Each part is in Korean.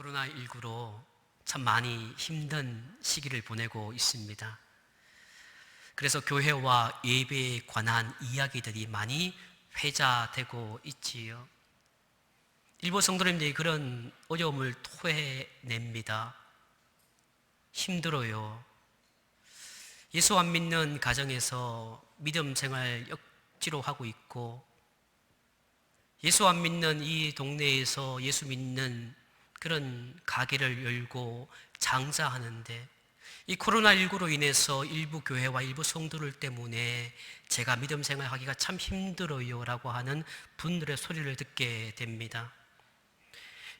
코로나19로 참 많이 힘든 시기를 보내고 있습니다. 그래서 교회와 예배에 관한 이야기들이 많이 회자되고 있지요. 일부 성도님들이 그런 어려움을 토해냅니다. 힘들어요. 예수 안 믿는 가정에서 믿음 생활 억지로 하고 있고, 예수 안 믿는 이 동네에서 예수 믿는 그런 가게를 열고 장사하는데, 이 코로나19로 인해서 일부 교회와 일부 성도들 때문에 제가 믿음 생활하기가 참 힘들어요 라고 하는 분들의 소리를 듣게 됩니다.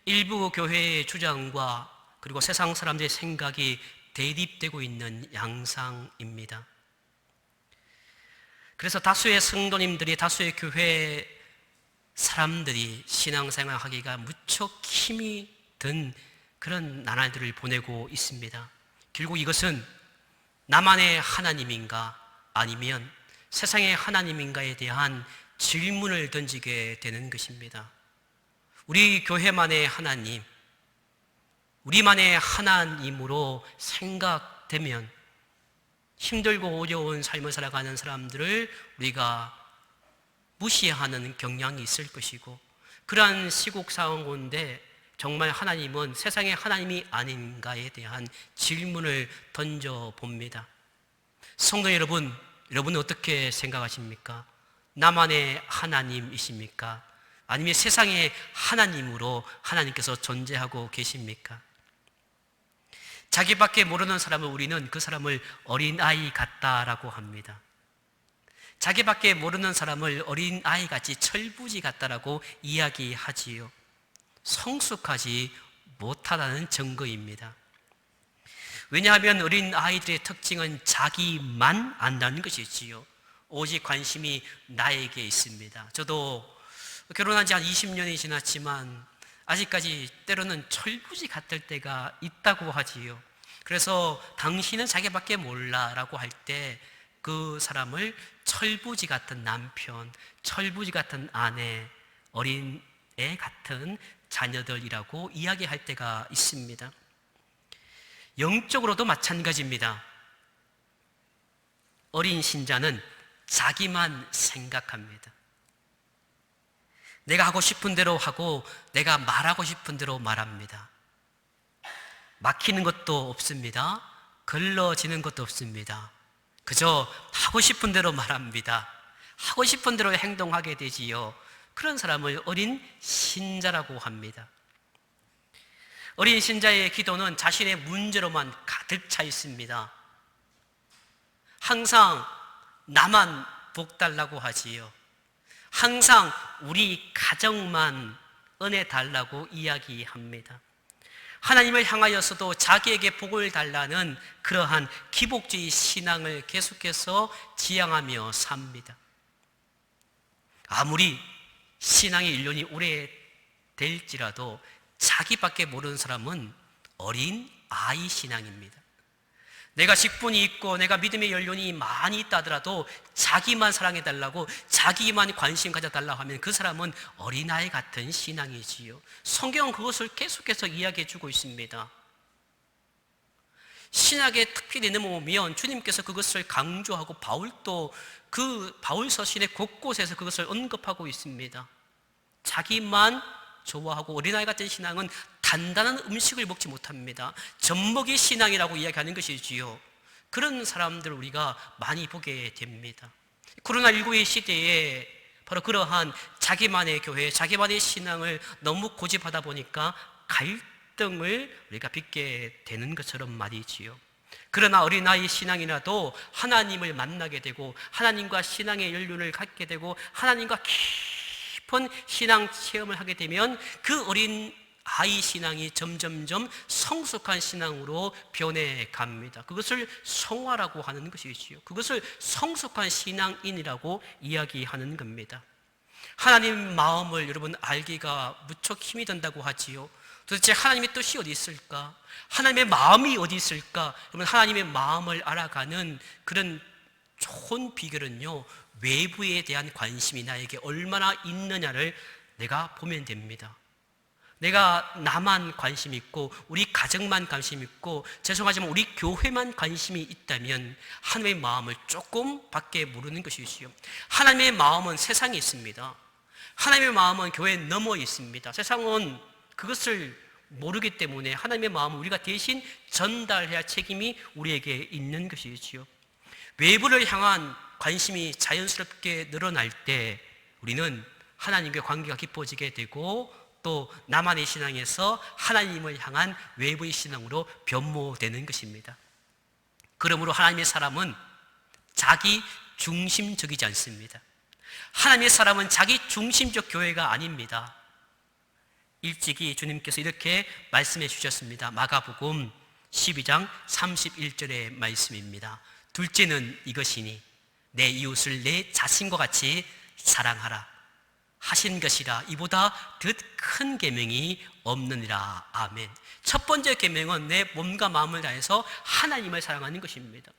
일부 교회의 주장과 그리고 세상 사람들의 생각이 대립되고 있는 양상입니다. 그래서 다수의 성도님들이, 다수의 교회 사람들이 신앙생활 하기가 무척 힘이 든 그런 나날들을 보내고 있습니다. 결국 이것은 나만의 하나님인가 아니면 세상의 하나님인가에 대한 질문을 던지게 되는 것입니다. 우리 교회만의 하나님, 우리만의 하나님으로 생각되면 힘들고 어려운 삶을 살아가는 사람들을 우리가 무시하는 경향이 있을 것이고, 그러한 시국 상황인데 정말 하나님은 세상의 하나님이 아닌가에 대한 질문을 던져봅니다. 성도 여러분, 여러분은 어떻게 생각하십니까? 나만의 하나님이십니까? 아니면 세상의 하나님으로 하나님께서 존재하고 계십니까? 자기밖에 모르는 사람을 우리는 그 사람을 어린아이 같다라고 합니다. 자기밖에 모르는 사람을 어린아이같이 철부지 같다라고 이야기하지요. 성숙하지 못하다는 증거입니다. 왜냐하면 어린아이들의 특징은 자기만 안다는 것이지요. 오직 관심이 나에게 있습니다. 저도 결혼한 지 한 20년이 지났지만 아직까지 때로는 철부지 같을 때가 있다고 하지요. 그래서 당신은 자기밖에 몰라라고 할 때 그 사람을 철부지 같은 남편, 철부지 같은 아내, 어린 애 같은 자녀들이라고 이야기할 때가 있습니다. 영적으로도 마찬가지입니다. 어린 신자는 자기만 생각합니다. 내가 하고 싶은 대로 하고 내가 말하고 싶은 대로 말합니다. 막히는 것도 없습니다. 걸러지는 것도 없습니다. 그저 하고 싶은 대로 말합니다. 하고 싶은 대로 행동하게 되지요. 그런 사람을 어린 신자라고 합니다. 어린 신자의 기도는 자신의 문제로만 가득 차 있습니다. 항상 나만 복 달라고 하지요. 항상 우리 가정만 은혜 달라고 이야기합니다. 하나님을 향하여서도 자기에게 복을 달라는 그러한 기복주의 신앙을 계속해서 지향하며 삽니다. 아무리 신앙의 연륜이 오래될지라도 자기밖에 모르는 사람은 어린 아이 신앙입니다. 내가 직분이 있고 내가 믿음의 연륜이 많이 있다 하더라도 자기만 사랑해달라고, 자기만 관심 가져달라고 하면 그 사람은 어린아이 같은 신앙이지요. 성경은 그것을 계속해서 이야기해주고 있습니다. 신약에 특별히 넘어오면 주님께서 그것을 강조하고 바울도 그 바울 서신의 곳곳에서 그것을 언급하고 있습니다. 자기만 좋아하고 어린아이 같은 신앙은 단단한 음식을 먹지 못합니다. 젖먹이 신앙이라고 이야기하는 것이지요. 그런 사람들을 우리가 많이 보게 됩니다. 코로나19의 시대에 바로 그러한 자기만의 교회, 자기만의 신앙을 너무 고집하다 보니까 갈등을 우리가 빚게 되는 것처럼 말이지요. 그러나 어린아이 신앙이라도 하나님을 만나게 되고 하나님과 신앙의 연륜을 갖게 되고 하나님과 깊은 신앙 체험을 하게 되면 그 어린 아이 신앙이 점점점 성숙한 신앙으로 변해갑니다. 그것을 성화라고 하는 것이지요. 그것을 성숙한 신앙인이라고 이야기하는 겁니다. 하나님 마음을 여러분 알기가 무척 힘이 든다고 하지요. 도대체 하나님의 뜻이 어디 있을까? 하나님의 마음이 어디 있을까? 여러분, 하나님의 마음을 알아가는 그런 좋은 비결은요, 외부에 대한 관심이 나에게 얼마나 있느냐를 내가 보면 됩니다. 내가 나만 관심 있고 우리 가정만 관심 있고 죄송하지만 우리 교회만 관심이 있다면 하나님의 마음을 조금 밖에 모르는 것이지요. 하나님의 마음은 세상에 있습니다. 하나님의 마음은 교회에 넘어 있습니다. 세상은 그것을 모르기 때문에 하나님의 마음을 우리가 대신 전달해야 할 책임이 우리에게 있는 것이지요. 외부를 향한 관심이 자연스럽게 늘어날 때 우리는 하나님과 관계가 깊어지게 되고 또 나만의 신앙에서 하나님을 향한 외부의 신앙으로 변모되는 것입니다. 그러므로 하나님의 사람은 자기 중심적이지 않습니다. 하나님의 사람은 자기 중심적 교회가 아닙니다. 일찍이 주님께서 이렇게 말씀해 주셨습니다. 마가복음 12장 31절의 말씀입니다. 둘째는 이것이니 내 이웃을 내 자신과 같이 사랑하라 하신 것이라. 이보다 더 큰 계명이 없느니라. 아멘. 첫 번째 계명은 내 몸과 마음을 다해서 하나님을 사랑하는 것입니다.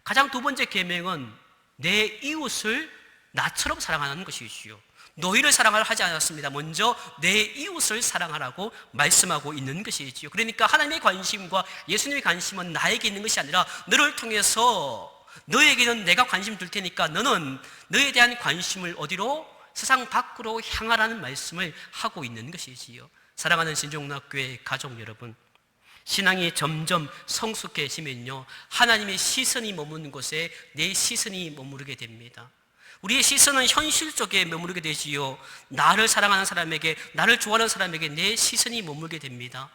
가장 두 번째 계명은 내 이웃을 나처럼 사랑하는 것이지요. 너희를 사랑하라 하지 않았습니다. 먼저 내 이웃을 사랑하라고 말씀하고 있는 것이지요. 그러니까 하나님의 관심과 예수님의 관심은 나에게 있는 것이 아니라 너를 통해서 너에게는 내가 관심 둘 테니까 너는 너에 대한 관심을 어디로? 세상 밖으로 향하라는 말씀을 하고 있는 것이지요. 사랑하는 신종락교회 가족 여러분, 신앙이 점점 성숙해지면요 하나님의 시선이 머무는 곳에 내 시선이 머무르게 됩니다. 우리의 시선은 현실 쪽에 머무르게 되지요. 나를 사랑하는 사람에게, 나를 좋아하는 사람에게 내 시선이 머물게 됩니다.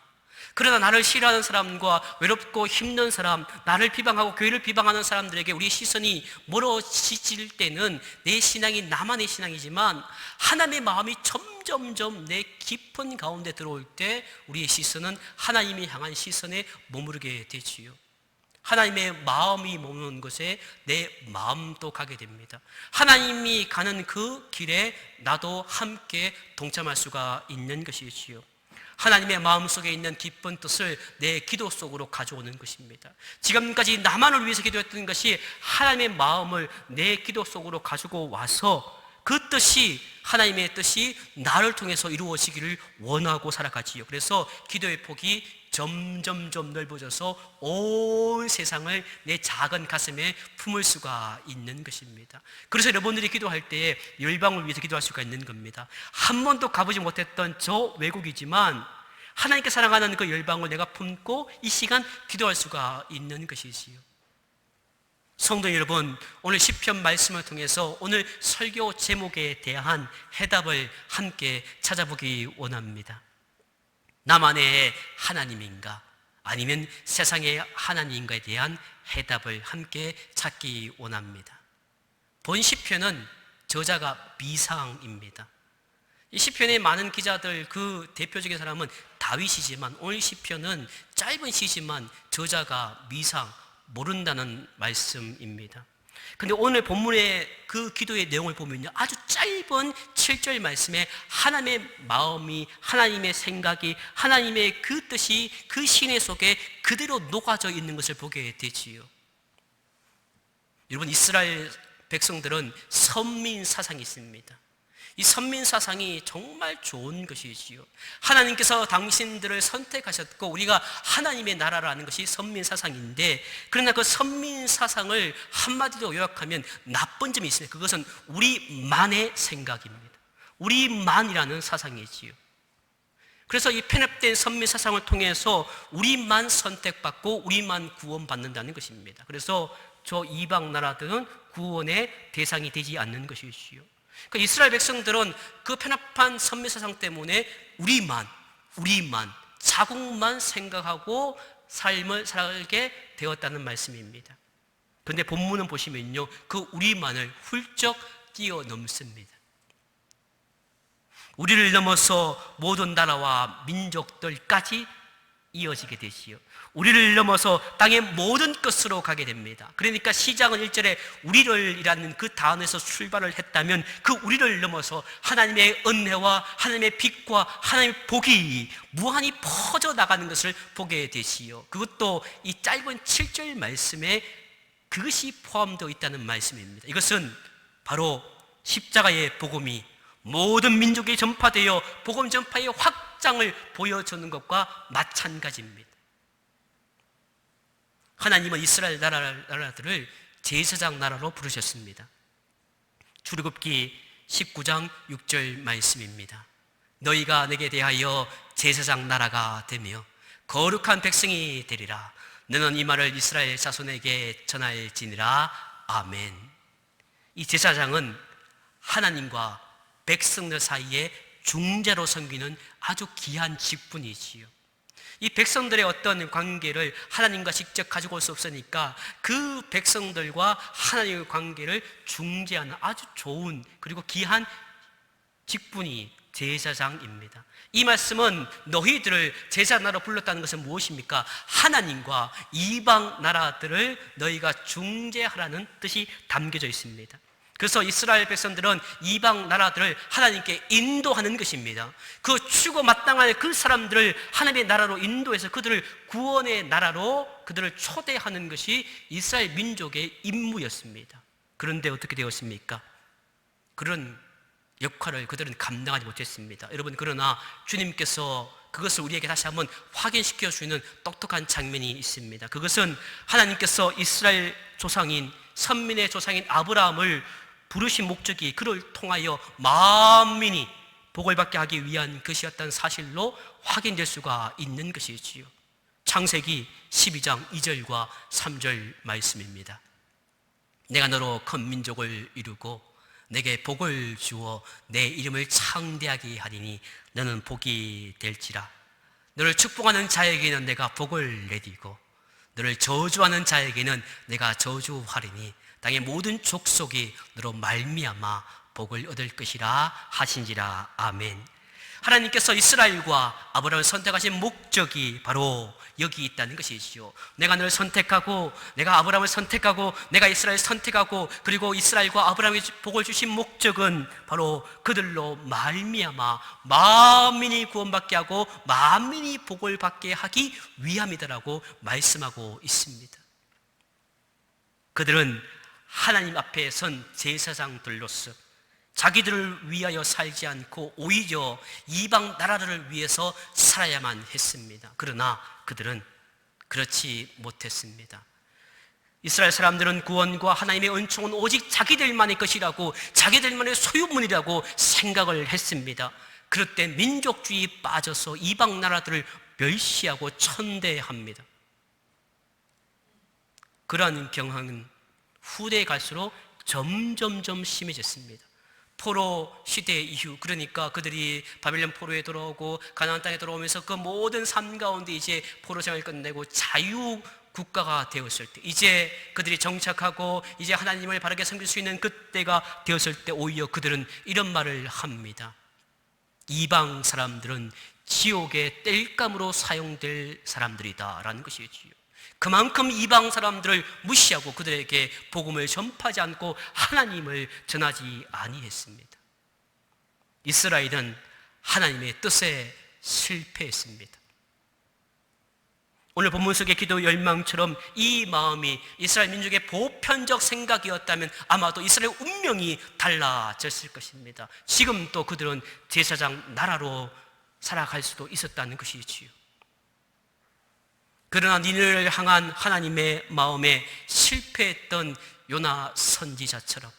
그러나 나를 싫어하는 사람과 외롭고 힘든 사람, 나를 비방하고 교회를 비방하는 사람들에게 우리 시선이 멀어질 때는 내 신앙이 나만의 신앙이지만 하나님의 마음이 점점점 내 깊은 가운데 들어올 때 우리의 시선은 하나님이 향한 시선에 머무르게 되지요. 하나님의 마음이 머무는 곳에 내 마음도 가게 됩니다. 하나님이 가는 그 길에 나도 함께 동참할 수가 있는 것이지요. 하나님의 마음속에 있는 기쁜 뜻을 내 기도 속으로 가져오는 것입니다. 지금까지 나만을 위해서 기도했던 것이 하나님의 마음을 내 기도 속으로 가지고 와서 그 뜻이, 하나님의 뜻이 나를 통해서 이루어지기를 원하고 살아가지요. 그래서 기도의 폭이 점점점 넓어져서 온 세상을 내 작은 가슴에 품을 수가 있는 것입니다. 그래서 여러분들이 기도할 때에 열방을 위해서 기도할 수가 있는 겁니다. 한 번도 가보지 못했던 저 외국이지만 하나님께 사랑하는 그 열방을 내가 품고 이 시간 기도할 수가 있는 것이지요. 성도 여러분, 오늘 시편 말씀을 통해서 오늘 설교 제목에 대한 해답을 함께 찾아보기 원합니다. 나만의 하나님인가 아니면 세상의 하나님인가에 대한 해답을 함께 찾기 원합니다. 본 시편은 저자가 미상입니다. 이 시편의 많은 기자들 그 대표적인 사람은 다윗이지만 오늘 시편은 짧은 시지만 저자가 미상, 모른다는 말씀입니다. 근데 오늘 본문의 그 기도의 내용을 보면요 아주 짧은 7절 말씀에 하나님의 마음이, 하나님의 생각이, 하나님의 그 뜻이 그 시내 속에 그대로 녹아져 있는 것을 보게 되지요. 여러분, 이스라엘 백성들은 선민 사상이 있습니다. 이 선민 사상이 정말 좋은 것이지요. 하나님께서 당신들을 선택하셨고 우리가 하나님의 나라라는 것이 선민 사상인데, 그러나 그 선민 사상을 한마디로 요약하면 나쁜 점이 있습니다. 그것은 우리만의 생각입니다. 우리만이라는 사상이지요. 그래서 이 편협된 선민 사상을 통해서 우리만 선택받고 우리만 구원받는다는 것입니다. 그래서 저 이방 나라들은 구원의 대상이 되지 않는 것이지요. 그러니까 이스라엘 백성들은 그 편협한 선민사상 때문에 우리만 자국만 생각하고 삶을 살게 되었다는 말씀입니다. 그런데 본문은 보시면요 그 우리만을 훌쩍 뛰어넘습니다. 우리를 넘어서 모든 나라와 민족들까지 이어지게 되지요. 우리를 넘어서 땅의 모든 끝으로 가게 됩니다. 그러니까 시작은 1절에 우리를이라는 그 단어에서 출발을 했다면 그 우리를 넘어서 하나님의 은혜와 하나님의 빛과 하나님의 복이 무한히 퍼져나가는 것을 보게 되시요. 그것도 이 짧은 7절 말씀에 그것이 포함되어 있다는 말씀입니다. 이것은 바로 십자가의 복음이 모든 민족에 전파되어 복음 전파의 확 확장을 보여주는 것과 마찬가지입니다. 하나님은 이스라엘 나라들을 제사장 나라로 부르셨습니다. 출애굽기 19장 6절 말씀입니다. 너희가 내게 대하여 제사장 나라가 되며 거룩한 백성이 되리라. 너는 이 말을 이스라엘 자손에게 전할지니라. 아멘. 이 제사장은 하나님과 백성들 사이에 중재로 섬기는 아주 귀한 직분이지요. 이 백성들의 어떤 관계를 하나님과 직접 가지고 올 수 없으니까 그 백성들과 하나님의 관계를 중재하는 아주 좋은 그리고 귀한 직분이 제사장입니다. 이 말씀은 너희들을 제사나라로 불렀다는 것은 무엇입니까? 하나님과 이방 나라들을 너희가 중재하라는 뜻이 담겨져 있습니다. 그래서 이스라엘 백성들은 이방 나라들을 하나님께 인도하는 것입니다. 그 추고 마땅할 그 사람들을 하나님의 나라로 인도해서 그들을 구원의 나라로 그들을 초대하는 것이 이스라엘 민족의 임무였습니다. 그런데 어떻게 되었습니까? 그런 역할을 그들은 감당하지 못했습니다. 여러분, 그러나 주님께서 그것을 우리에게 다시 한번 확인시켜 주는 똑똑한 장면이 있습니다. 그것은 하나님께서 이스라엘 조상인 선민의 조상인 아브라함을 부르신 목적이 그를 통하여 만민이 복을 받게 하기 위한 것이었다는 사실로 확인될 수가 있는 것이지요. 창세기 12장 2절과 3절 말씀입니다. 내가 너로 큰 민족을 이루고 내게 복을 주어 내 이름을 창대하게 하리니 너는 복이 될지라. 너를 축복하는 자에게는 내가 복을 내리고 너를 저주하는 자에게는 내가 저주하리니 땅의 모든 족속이 너로 말미암아 복을 얻을 것이라 하신지라. 아멘. 하나님께서 이스라엘과 아브라함을 선택하신 목적이 바로 여기 있다는 것이지요. 내가 너를 선택하고 내가 아브라함을 선택하고 내가 이스라엘을 선택하고 그리고 이스라엘과 아브라함에게 복을 주신 목적은 바로 그들로 말미암아 만민이 구원받게 하고 만민이 복을 받게 하기 위함이다라고 말씀하고 있습니다. 그들은 하나님 앞에 선 제사장들로서 자기들을 위하여 살지 않고 오히려 이방 나라들을 위해서 살아야만 했습니다. 그러나 그들은 그렇지 못했습니다. 이스라엘 사람들은 구원과 하나님의 은총은 오직 자기들만의 것이라고 자기들만의 소유물이라고 생각을 했습니다. 그럴 때 민족주의에 빠져서 이방 나라들을 멸시하고 천대합니다. 그러한 경향은 후대에 갈수록 점점점 심해졌습니다. 포로 시대 이후, 그러니까 그들이 바벨론 포로에 돌아오고 가나안 땅에 돌아오면서 그 모든 삶 가운데 이제 포로 생활을 끝내고 자유 국가가 되었을 때, 이제 그들이 정착하고 이제 하나님을 바르게 섬길 수 있는 그때가 되었을 때 오히려 그들은 이런 말을 합니다. 이방 사람들은 지옥의 땔감으로 사용될 사람들이다 라는 것이지요. 그만큼 이방 사람들을 무시하고 그들에게 복음을 전파하지 않고 하나님을 전하지 아니했습니다. 이스라엘은 하나님의 뜻에 실패했습니다. 오늘 본문 속의 기도 열망처럼 이 마음이 이스라엘 민족의 보편적 생각이었다면 아마도 이스라엘 운명이 달라졌을 것입니다. 지금 또 그들은 제사장 나라로 살아갈 수도 있었다는 것이지요. 그러나 니느웨를 향한 하나님의 마음에 실패했던 요나 선지자처럼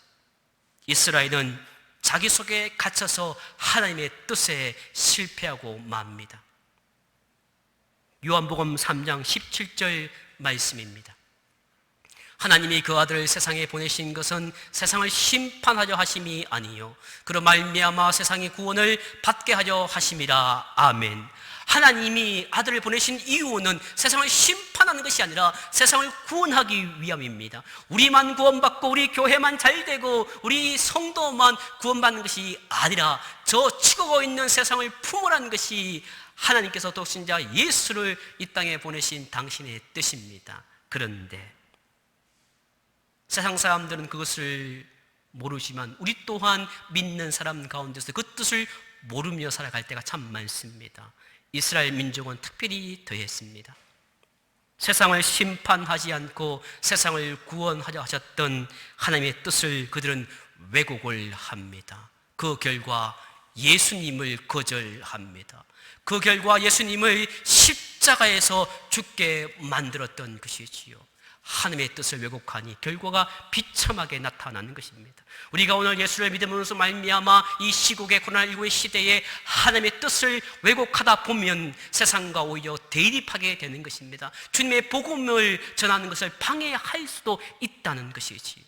이스라엘은 자기 속에 갇혀서 하나님의 뜻에 실패하고 맙니다. 요한복음 3장 17절 말씀입니다. 하나님이 그 아들을 세상에 보내신 것은 세상을 심판하려 하심이 아니요 그로 말미암아 세상의 구원을 받게 하려 하심이라. 아멘. 하나님이 아들을 보내신 이유는 세상을 심판하는 것이 아니라 세상을 구원하기 위함입니다. 우리만 구원받고 우리 교회만 잘되고 우리 성도만 구원받는 것이 아니라 저 치고 있는 세상을 품으라는 것이 하나님께서 독신자 예수를 이 땅에 보내신 당신의 뜻입니다. 그런데 세상 사람들은 그것을 모르지만 우리 또한 믿는 사람 가운데서 그 뜻을 모르며 살아갈 때가 참 많습니다. 이스라엘 민족은 특별히 더했습니다. 세상을 심판하지 않고 세상을 구원하려 하셨던 하나님의 뜻을 그들은 왜곡을 합니다. 그 결과 예수님을 거절합니다. 그 결과 예수님을 십자가에서 죽게 만들었던 것이지요. 하나님의 뜻을 왜곡하니 결과가 비참하게 나타나는 것입니다. 우리가 오늘 예수를 믿음으로써 말미암아 이 시국의 코로나19의 시대에 하나님의 뜻을 왜곡하다 보면 세상과 오히려 대립하게 되는 것입니다. 주님의 복음을 전하는 것을 방해할 수도 있다는 것이지.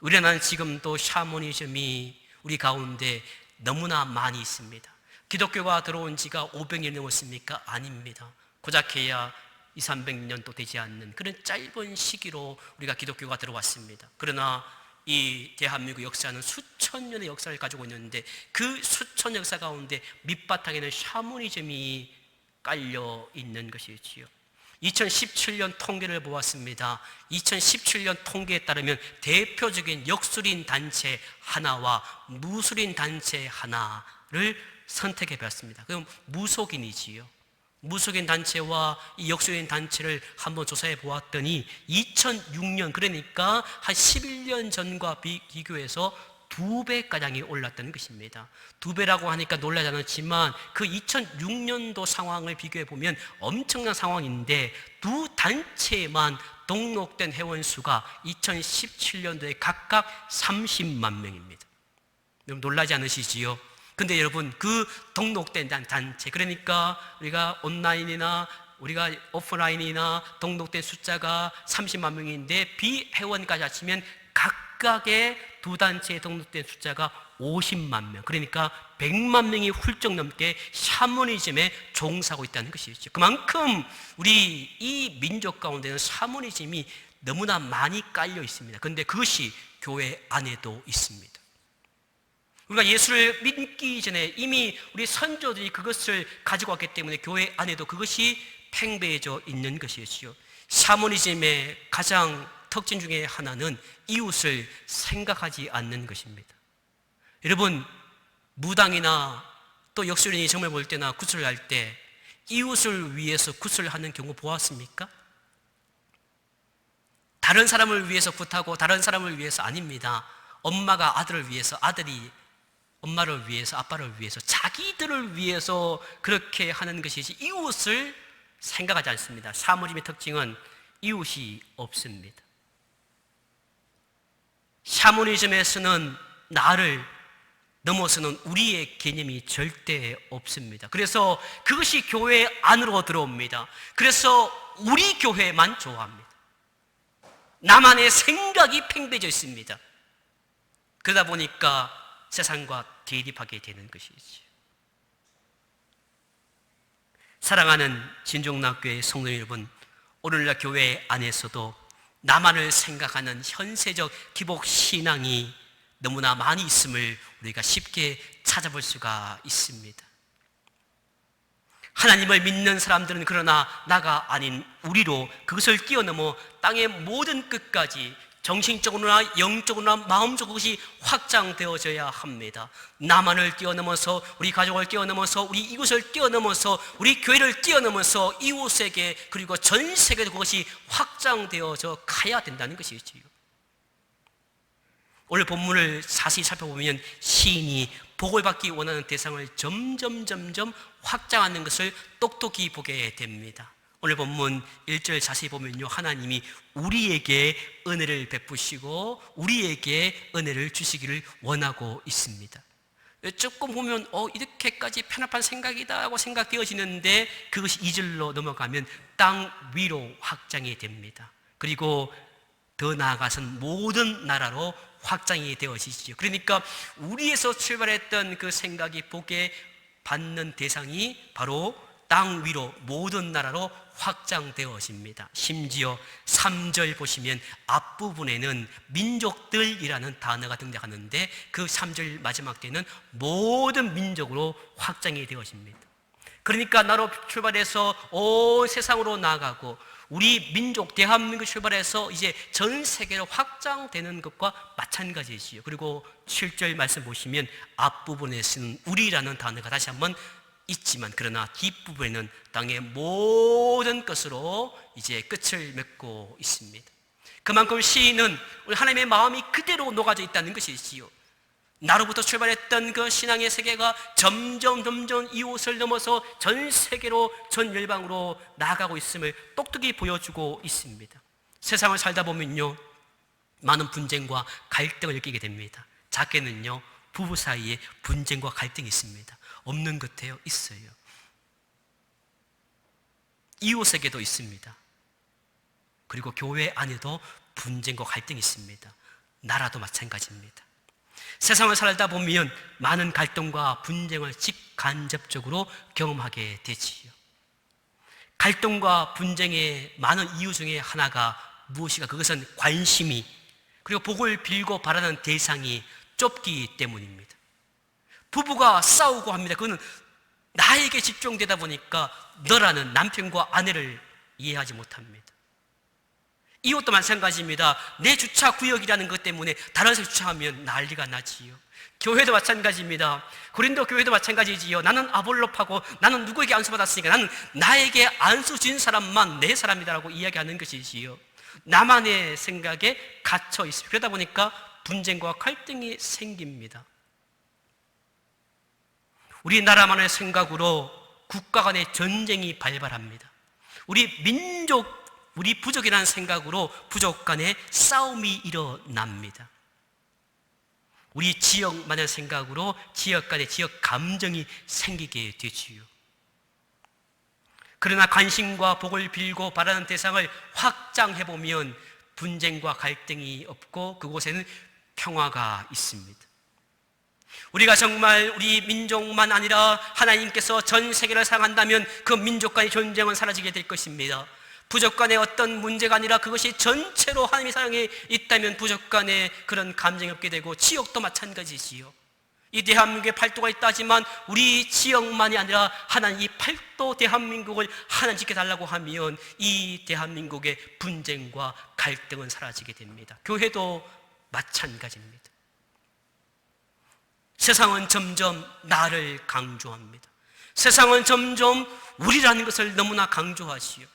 우리나라는 지금도 샤머니즘이 우리 가운데 너무나 많이 있습니다. 기독교가 들어온 지가 500년이 넘었습니까? 아닙니다. 고작해야 200~300년도 되지 않는 그런 짧은 시기로 우리가 기독교가 들어왔습니다. 그러나 이 대한민국 역사는 수천 년의 역사를 가지고 있는데 그 수천 역사 가운데 밑바탕에는 샤머니즘이 깔려 있는 것이지요. 2017년 통계를 보았습니다. 2017년 통계에 따르면 대표적인 역술인 단체 하나와 무술인 단체 하나를 선택해 봤습니다. 그럼 무속인이지요. 무속인 단체와 이 역술인 단체를 한번 조사해 보았더니 2006년, 그러니까 한 11년 전과 비교해서 2배가량이 올랐다는 것입니다. 2배라고 하니까 놀라지 않았지만 그 2006년도 상황을 비교해 보면 엄청난 상황인데 두 단체만 등록된 회원 수가 2017년도에 각각 30만 명입니다. 여러분 놀라지 않으시지요? 근데 여러분 그 등록된 단체, 그러니까 우리가 온라인이나 우리가 오프라인이나 등록된 숫자가 30만 명인데 비회원까지 합치면 각각의 두 단체에 등록된 숫자가 50만 명, 그러니까 100만 명이 훌쩍 넘게 샤머니즘에 종사하고 있다는 것이죠. 그만큼 우리 이 민족 가운데는 샤머니즘이 너무나 많이 깔려 있습니다. 그런데 그것이 교회 안에도 있습니다. 우리가 예수를 믿기 전에 이미 우리 선조들이 그것을 가지고 왔기 때문에 교회 안에도 그것이 팽배해져 있는 것이지요. 샤머니즘의 가장 특징 중에 하나는 이웃을 생각하지 않는 것입니다. 여러분 무당이나 또 역술인이 정말 볼 때나 구슬을 할 때 이웃을 위해서 구슬을 하는 경우 보았습니까? 다른 사람을 위해서 굿하고 다른 사람을 위해서 아닙니다. 엄마가 아들을 위해서, 아들이 엄마를 위해서, 아빠를 위해서, 자기들을 위해서 그렇게 하는 것이지 이웃을 생각하지 않습니다. 샤머니즘의 특징은 이웃이 없습니다. 샤머니즘에서는 나를 넘어서는 우리의 개념이 절대 없습니다. 그래서 그것이 교회 안으로 들어옵니다. 그래서 우리 교회만 좋아합니다. 나만의 생각이 팽배져 있습니다. 그러다 보니까 세상과 대립하게 되는 것이지. 사랑하는 진종락교회 성도 여러분, 오늘날 교회 안에서도 나만을 생각하는 현세적 기복 신앙이 너무나 많이 있음을 우리가 쉽게 찾아볼 수가 있습니다. 하나님을 믿는 사람들은 그러나 나가 아닌 우리로 그것을 뛰어넘어 땅의 모든 끝까지 정신적으로나 영적으로나 마음적으로 그것이 확장되어져야 합니다. 나만을 뛰어넘어서 우리 가족을 뛰어넘어서 우리 이웃을 뛰어넘어서 우리 교회를 뛰어넘어서 이웃에게 그리고 전 세계도 그것이 확장되어져 가야 된다는 것이지요. 오늘 본문을 자세히 살펴보면 시인이 복을 받기 원하는 대상을 점점 확장하는 것을 똑똑히 보게 됩니다. 오늘 본문 1절 자세히 보면요, 하나님이 우리에게 은혜를 베푸시고 우리에게 은혜를 주시기를 원하고 있습니다. 조금 보면 이렇게까지 편협한 생각이다 하고 생각되어지는데 그것이 2절로 넘어가면 땅 위로 확장이 됩니다. 그리고 더 나아가서는 모든 나라로 확장이 되어지죠. 그러니까 우리에서 출발했던 그 생각이 복에 받는 대상이 바로 땅 위로 모든 나라로 확장되어집니다. 심지어 3절 보시면 앞부분에는 민족들이라는 단어가 등장하는데 그 3절 마지막 때는 모든 민족으로 확장이 되어집니다. 그러니까 나로 출발해서 온 세상으로 나아가고 우리 민족 대한민국 출발해서 이제 전 세계로 확장되는 것과 마찬가지지요. 그리고 7절 말씀 보시면 앞부분에 쓰는 우리라는 단어가 다시 한번 있지만 그러나 뒷부분에는 땅의 모든 것으로 이제 끝을 맺고 있습니다. 그만큼 시인은 우리 하나님의 마음이 그대로 녹아져 있다는 것이지요. 나로부터 출발했던 그 신앙의 세계가 점점 이웃을 넘어서 전 세계로, 전 열방으로 나아가고 있음을 똑똑히 보여주고 있습니다. 세상을 살다 보면요, 많은 분쟁과 갈등을 느끼게 됩니다. 작게는요, 부부 사이에 분쟁과 갈등이 있습니다. 없는 것 같아요? 있어요. 이웃에게도 있습니다. 그리고 교회 안에도 분쟁과 갈등이 있습니다. 나라도 마찬가지입니다. 세상을 살다 보면 많은 갈등과 분쟁을 직간접적으로 경험하게 되지요. 갈등과 분쟁의 많은 이유 중에 하나가 무엇이가? 그것은 관심이, 그리고 복을 빌고 바라는 대상이 좁기 때문입니다. 부부가 싸우고 합니다. 그거는 나에게 집중되다 보니까 너라는 남편과 아내를 이해하지 못합니다. 이것도 마찬가지입니다. 내 주차 구역이라는 것 때문에 다른 데서 주차하면 난리가 나지요. 교회도 마찬가지입니다. 고린도 교회도 마찬가지지요. 나는 아볼로파고 나는 누구에게 안수받았으니까 나는 나에게 안수 준 사람만 내 사람이다라고 이야기하는 것이지요. 나만의 생각에 갇혀 있습니다. 그러다 보니까 분쟁과 갈등이 생깁니다. 우리나라만의 생각으로 국가 간의 전쟁이 발발합니다. 우리 부족이라는 생각으로 부족 간의 싸움이 일어납니다. 우리 지역만의 생각으로 지역 간의 지역 감정이 생기게 되지요. 그러나 관심과 복을 빌고 바라는 대상을 확장해보면 분쟁과 갈등이 없고 그곳에는 평화가 있습니다. 우리가 정말 우리 민족만 아니라 하나님께서 전 세계를 사랑한다면 그 민족 간의 전쟁은 사라지게 될 것입니다. 부족 간의 어떤 문제가 아니라 그것이 전체로 하나님의 사랑에 있다면 부족 간의 그런 감정이 없게 되고 지역도 마찬가지지요. 이 대한민국에 8도가 있다 하지만 우리 지역만이 아니라 하나님 이 8도 대한민국을 하나님 지켜달라고 하면 이 대한민국의 분쟁과 갈등은 사라지게 됩니다. 교회도 마찬가지입니다. 세상은 점점 나를 강조합니다. 세상은 점점 우리라는 것을 너무나 강조하시오.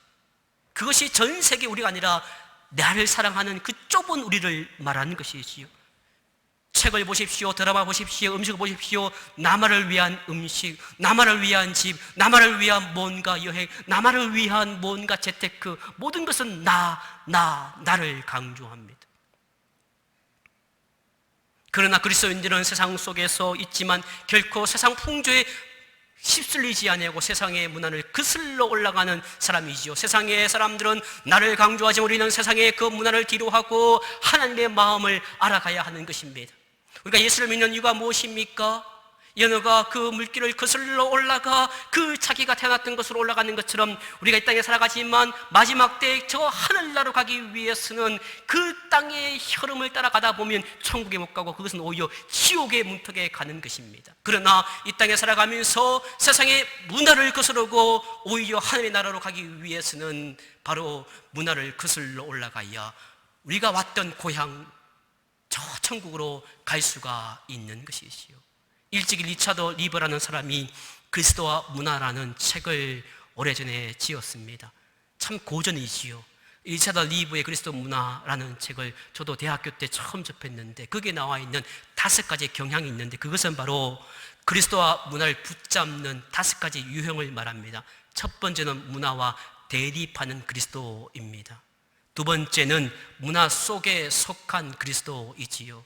그것이 전 세계 우리가 아니라 나를 사랑하는 그 좁은 우리를 말하는 것이지요. 책을 보십시오. 드라마 보십시오. 음식을 보십시오. 나만을 위한 음식, 나만을 위한 집, 나만을 위한 뭔가 여행, 나만을 위한 뭔가 재테크, 모든 것은 나를 강조합니다. 그러나 그리스도인들은 세상 속에서 있지만 결코 세상 풍조에 휩쓸리지 아니하고 세상의 문화를 거슬러 올라가는 사람이지요. 세상의 사람들은 나를 강조하지 우리는 세상의 그 문화를 뒤로하고 하나님의 마음을 알아가야 하는 것입니다. 우리가 예수를 믿는 이유가 무엇입니까? 연어가 그 물길을 거슬러 올라가 그 자기가 태어났던 곳으로 올라가는 것처럼 우리가 이 땅에 살아가지만 마지막 때에 저 하늘나라로 가기 위해서는 그 땅의 흐름을 따라가다 보면 천국에 못 가고 그것은 오히려 지옥의 문턱에 가는 것입니다. 그러나 이 땅에 살아가면서 세상의 문화를 거스르고 오히려 하늘의 나라로 가기 위해서는 바로 문화를 거슬러 올라가야 우리가 왔던 고향 저 천국으로 갈 수가 있는 것이지요. 일찍이 리차드 리버라는 사람이 그리스도와 문화라는 책을 오래전에 지었습니다. 참 고전이지요. 리차드 리버의 그리스도 문화라는 책을 저도 대학교 때 처음 접했는데 거기에 나와 있는 5가지 경향이 있는데 그것은 바로 그리스도와 문화를 붙잡는 5가지 유형을 말합니다. 첫 번째는 문화와 대립하는 그리스도입니다. 두 번째는 문화 속에 속한 그리스도이지요.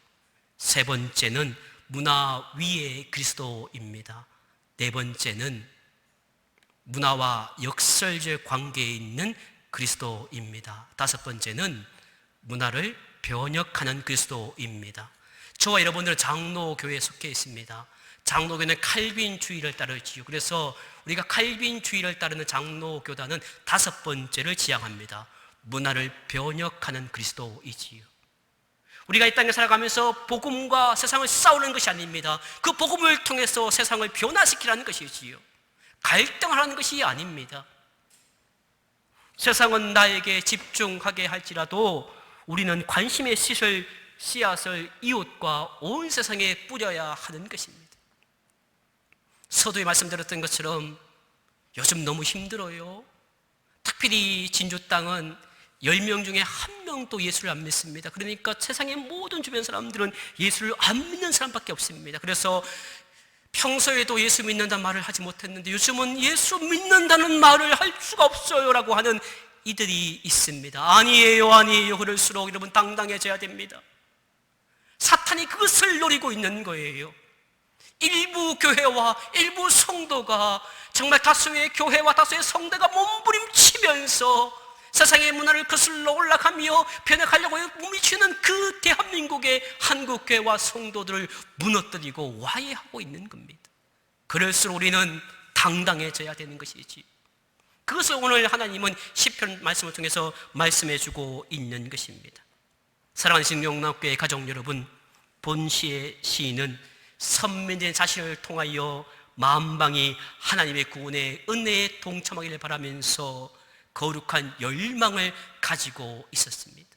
세 번째는 문화 위의 그리스도입니다. 네 번째는 문화와 역설적 관계에 있는 그리스도입니다. 다섯 번째는 문화를 변혁하는 그리스도입니다. 저와 여러분들은 장로교회에 속해 있습니다. 장로교는 칼빈주의를 따르지요. 그래서 우리가 칼빈주의를 따르는 장로교단은 5번째를 지향합니다. 문화를 변혁하는 그리스도이지요. 우리가 이 땅에 살아가면서 복음과 세상을 싸우는 것이 아닙니다. 그 복음을 통해서 세상을 변화시키라는 것이지요. 갈등하라는 것이 아닙니다. 세상은 나에게 집중하게 할지라도 우리는 관심의 씨앗을 이웃과 온 세상에 뿌려야 하는 것입니다. 서두에 말씀드렸던 것처럼 요즘 너무 힘들어요. 특별히 진주 땅은 10명 중에 1명도 예수를 안 믿습니다. 그러니까 세상의 모든 주변 사람들은 예수를 안 믿는 사람밖에 없습니다. 그래서 평소에도 예수 믿는다는 말을 하지 못했는데 요즘은 예수 믿는다는 말을 할 수가 없어요 라고 하는 이들이 있습니다. 아니에요. 그럴수록 여러분 당당해져야 됩니다. 사탄이 그것을 노리고 있는 거예요. 일부 교회와 일부 성도가 정말 다수의 교회와 다수의 성도가 몸부림치면서 세상의 문화를 거슬러 올라가며 변해가려고 몸부림치는 그 대한민국의 한국교회와 성도들을 무너뜨리고 와해하고 있는 겁니다. 그럴수록 우리는 당당해져야 되는 것이지. 그것을 오늘 하나님은 시편 말씀을 통해서 말씀해주고 있는 것입니다. 사랑하는 신영락교회 가족 여러분, 본시의 시인은 선민된 자신을 통하여 만방이 하나님의 구원의 은혜에 동참하기를 바라면서 거룩한 열망을 가지고 있었습니다.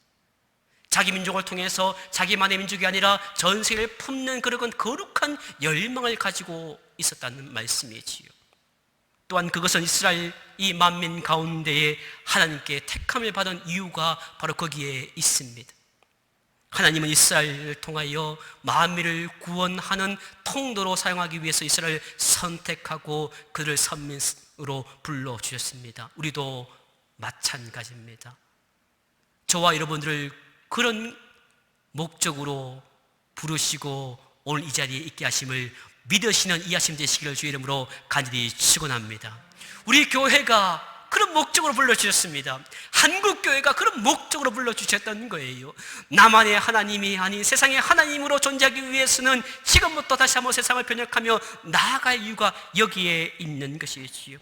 자기 민족을 통해서 자기만의 민족이 아니라 전 세계를 품는 그런 거룩한 열망을 가지고 있었다는 말씀이지요. 또한 그것은 이스라엘 이 만민 가운데에 하나님께 택함을 받은 이유가 바로 거기에 있습니다. 하나님은 이스라엘을 통하여 만민을 구원하는 통로로 사용하기 위해서 이스라엘을 선택하고 그를 선민으로 불러주셨습니다. 우리도 마찬가지입니다. 저와 여러분들을 그런 목적으로 부르시고 오늘 이 자리에 있게 하심을 믿으시는 이 아침 되시기를 주의 이름으로 간절히 축원합니다. 우리 교회가 그런 목적으로 불러주셨습니다. 한국교회가 그런 목적으로 불러주셨던 거예요. 나만의 하나님이 아닌 세상의 하나님으로 존재하기 위해서는 지금부터 다시 한번 세상을 변혁하며 나아갈 이유가 여기에 있는 것이지요.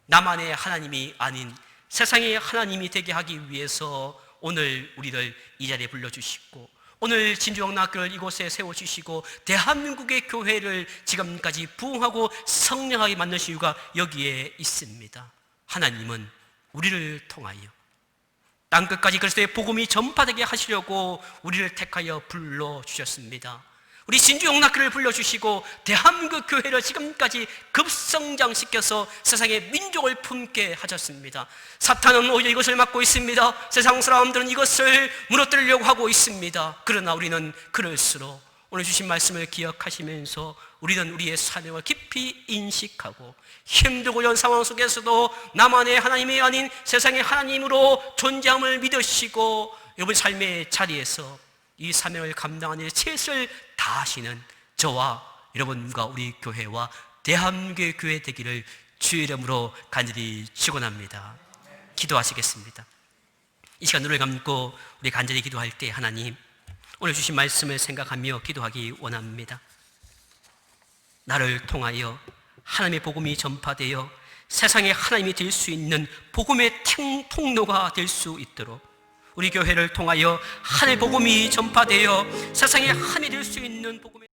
나만의 하나님이 아닌 세상의 하나님이 되게 하기 위해서 오늘 우리를 이 자리에 불러주시고 오늘 진주영락교를 이곳에 세워주시고 대한민국의 교회를 지금까지 부흥하고 성령하게 만드신 이유가 여기에 있습니다. 하나님은 우리를 통하여 땅끝까지 그리스도의 복음이 전파되게 하시려고 우리를 택하여 불러주셨습니다. 우리 진주영락교를 불러주시고 대한민국 교회를 지금까지 급성장시켜서 세상의 민족을 품게 하셨습니다. 사탄은 오히려 이것을 막고 있습니다. 세상 사람들은 이것을 무너뜨리려고 하고 있습니다. 그러나 우리는 그럴수록 오늘 주신 말씀을 기억하시면서 우리는 우리의 사명을 깊이 인식하고 힘들고 어려운 상황 속에서도 나만의 하나님이 아닌 세상의 하나님으로 존재함을 믿으시고 여러분 삶의 자리에서 이 사명을 감당하는 데 최선을 다하시는 저와 여러분과 우리 교회와 대한민국의 교회 되기를 주의 이름으로 간절히 축원합니다. 기도하시겠습니다. 이 시간 눈을 감고 우리 간절히 기도할 때 하나님 오늘 주신 말씀을 생각하며 기도하기 원합니다. 나를 통하여 하나님의 복음이 전파되어 세상에 하나님이 될 수 있는 복음의 통로가 될 수 있도록 우리 교회를 통하여 하나님의 복음이 전파되어 세상에 하나님이 될 수 있는